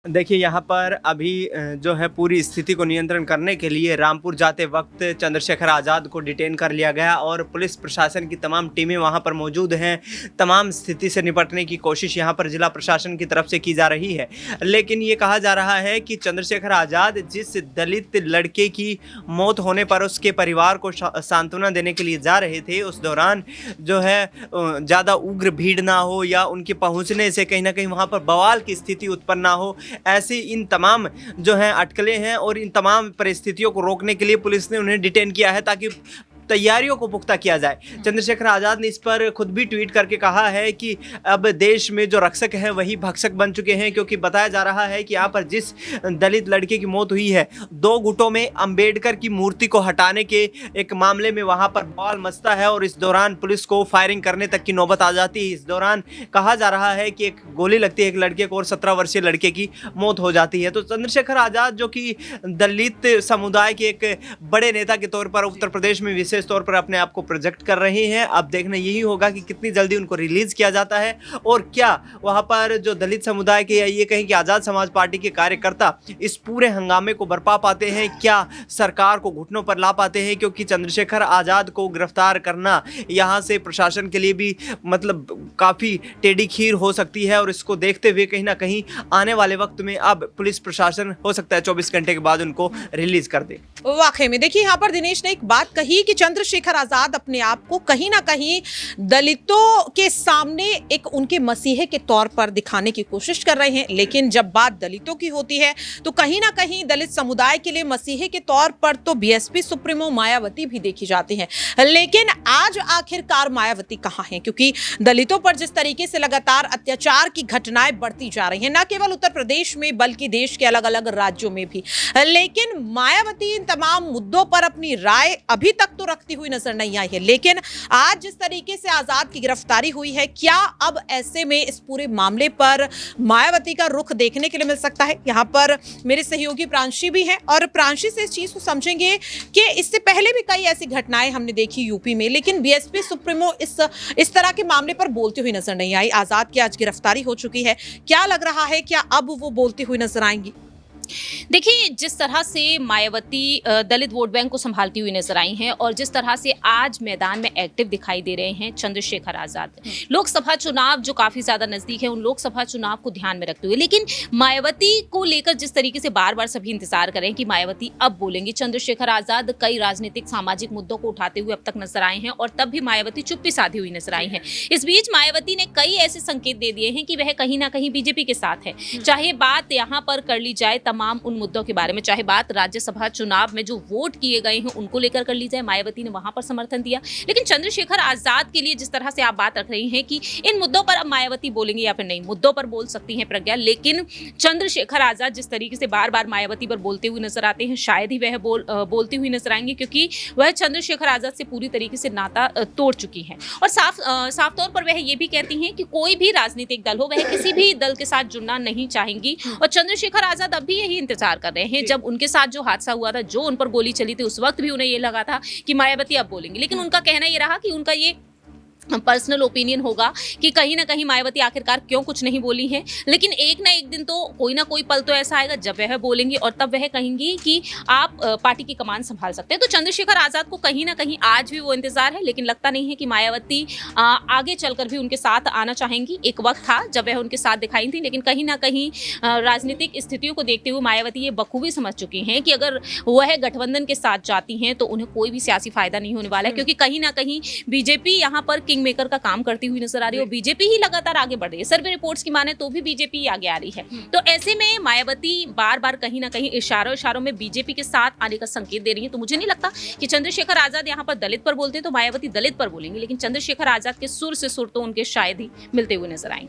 देखिए, यहाँ पर अभी जो है पूरी स्थिति को नियंत्रण करने के लिए रामपुर जाते वक्त चंद्रशेखर आज़ाद को डिटेन कर लिया गया और पुलिस प्रशासन की तमाम टीमें वहाँ पर मौजूद हैं। तमाम स्थिति से निपटने की कोशिश यहाँ पर जिला प्रशासन की तरफ से की जा रही है। लेकिन ये कहा जा रहा है कि चंद्रशेखर आज़ाद जिस दलित लड़के की मौत होने पर उसके परिवार को सांत्वना देने के लिए जा रहे थे, उस दौरान जो है ज़्यादा उग्र भीड़ ना हो या उनके पहुँचने से कहीं ना कहीं वहाँ पर बवाल की स्थिति उत्पन्न ना हो, ऐसी इन तमाम जो हैं अटकलें हैं और इन तमाम परिस्थितियों को रोकने के लिए पुलिस ने उन्हें डिटेन किया है ताकि तैयारियों को पुख्ता किया जाए। चंद्रशेखर आज़ाद ने इस पर खुद भी ट्वीट करके कहा है कि अब देश में जो रक्षक हैं वही भक्षक बन चुके हैं, क्योंकि बताया जा रहा है कि यहाँ पर जिस दलित लड़के की मौत हुई है, 2 गुटों में अंबेडकर की मूर्ति को हटाने के एक मामले में वहाँ पर बवाल मचता है और इस दौरान पुलिस को फायरिंग करने तक की नौबत आ जाती है। इस दौरान कहा जा रहा है कि एक गोली लगती है एक लड़के को और 17 वर्षीय लड़के की मौत हो जाती है। तो चंद्रशेखर आज़ाद जो कि दलित समुदाय के एक बड़े नेता के तौर पर उत्तर प्रदेश में विशेष तौर पर अपने आप को प्रोजेक्ट कर रहे हैं। अब देखना यही होगा कि कितनी जल्दी उनको रिलीज किया जाता है और क्या वहां पर जो दलित समुदाय के या ये कहें कि आज़ाद समाज पार्टी के कार्यकर्ता इस पूरे हंगामे को बरपा पाते हैं, क्या सरकार को घुटनों पर ला पाते हैं, क्योंकि चंद्रशेखर आज़ाद को गिरफ्तार करना यहाँ से प्रशासन के लिए भी मतलब काफ़ी टेढ़ी खीर हो सकती है और इसको देखते हुए कहीं ना कहीं आने वाले वक्त में अब पुलिस प्रशासन हो सकता है 24 घंटे के बाद उनको रिलीज कर दे। वाकई में देखिए, यहाँ पर दिनेश ने एक बात कही कि चंद्रशेखर आजाद अपने आप को कहीं ना कहीं दलितों के सामने एक उनके मसीहे के तौर पर दिखाने की कोशिश कर रहे हैं, लेकिन जब बात दलितों की होती है तो कहीं ना कहीं दलित समुदाय के लिए मसीहे के तौर पर तो बीएसपी सुप्रीमो मायावती भी देखी जाती हैं। लेकिन आज आखिरकार मायावती कहाँ हैं? क्योंकि दलितों पर जिस तरीके से लगातार अत्याचार की घटनाएं बढ़ती जा रही हैं, न केवल उत्तर प्रदेश में बल्कि देश के अलग अलग राज्यों में भी, लेकिन मायावती इन तमाम मुद्दों पर अपनी राय अभी तक तो रखती हुई नजर नहीं आई है। लेकिन आज जिस तरीके से आजाद की गिरफ्तारी हुई है, क्या अब ऐसे में इस पूरे मामले पर मायावती का रुख देखने के लिए मिल सकता है? यहाँ पर मेरे सहयोगी प्रांशी भी हैं और प्रांशी से इस चीज को समझेंगे कि इससे पहले भी कई ऐसी घटनाएं हमने देखी यूपी में, लेकिन बीएसपी सुप्रीमो इस तरह के मामले पर बोलती हुई नजर नहीं आई। आजाद की आज गिरफ्तारी हो चुकी है, क्या लग रहा है, क्या अब वो बोलती हुई नजर आएंगी? देखिए, जिस तरह से मायावती दलित वोट बैंक को संभालती हुई नजर आई हैं और जिस तरह से आज मैदान में एक्टिव दिखाई दे रहे हैं चंद्रशेखर आजाद, लोकसभा चुनाव जो काफी ज्यादा नजदीक है, उन लोकसभा चुनाव को ध्यान में रखते हुए, लेकिन मायावती को लेकर जिस तरीके से बार बार सभी इंतजार कर रहे हैं कि मायावती अब बोलेंगे। चंद्रशेखर आजाद कई राजनीतिक सामाजिक मुद्दों को उठाते हुए अब तक नजर आए हैं और तब भी मायावती चुप्पी साधी हुई नजर आई है। इस बीच मायावती ने कई ऐसे संकेत दे दिए हैं कि वह कहीं ना कहीं बीजेपी के साथ है, चाहे बात यहाँ पर कर ली जाए तमाम उन मुद्दों के बारे में, चाहे बात राज्यसभा चुनाव में जो वोट किए गए हैं उनको लेकर कर ली जाए, मायावती ने वहां पर समर्थन दिया। लेकिन चंद्रशेखर आजाद के लिए जिस तरह से आप बात रख रही हैं कि इन मुद्दों पर अब मायावती बोलेंगे या फिर नहीं, मुद्दों पर बोल सकती हैं प्रज्ञा, लेकिन चंद्रशेखर आजाद जिस तरीके से बार बार मायावती पर बोलते हुए नजर आते हैं, शायद ही वह बोलती हुई नजर आएंगे, क्योंकि वह चंद्रशेखर आजाद से पूरी तरीके से नाता तोड़ चुकी हैं और साफ तौर पर वह ये भी कहती हैं कि कोई भी राजनीतिक दल हो, वह किसी भी दल के साथ जुड़ना नहीं चाहेंगी। और चंद्रशेखर आजाद अब भी यही इंतजार कर रहे हैं। जब उनके साथ जो हादसा हुआ था, जो उन पर गोली चली थी, उस वक्त भी उन्हें ये लगा था कि मायावती अब बोलेंगी, लेकिन उनका कहना ये रहा कि उनका ये पर्सनल ओपिनियन होगा कि कहीं ना कहीं मायावती आखिरकार क्यों कुछ नहीं बोली है। लेकिन एक ना एक दिन तो कोई ना कोई पल तो ऐसा आएगा जब वह बोलेंगी और तब वह कहेंगी कि आप पार्टी की कमान संभाल सकते हैं। तो चंद्रशेखर आजाद को कहीं ना कहीं आज भी वो इंतजार है, लेकिन लगता नहीं है कि मायावती आगे चलकर भी उनके साथ आना चाहेंगी। एक वक्त था जब वह उनके साथ दिखाई थी, लेकिन कहीं ना कहीं राजनीतिक स्थितियों को देखते हुए मायावती ये बखूबी समझ चुकी हैं कि अगर वह गठबंधन के साथ जाती हैं तो उन्हें कोई भी सियासी फायदा नहीं होने वाला है, क्योंकि कहीं ना कहीं बीजेपी यहाँ पर मेकर का काम करती हुई नजर आ रही है और बीजेपी ही लगातार आगे बढ़ रही है। सर्वे रिपोर्ट्स की माने तो भी बीजेपी आगे आ रही है। तो ऐसे में मायावती बार बार कहीं ना कहीं इशारों में बीजेपी के साथ आने का संकेत दे रही है। तो मुझे नहीं लगता कि चंद्रशेखर आजाद यहाँ पर दलित पर बोलते तो मायावती दलित पर बोलेंगे, लेकिन चंद्रशेखर आजाद के सुर से सुर तो उनके शायद ही मिलते हुए नजर आएंगे।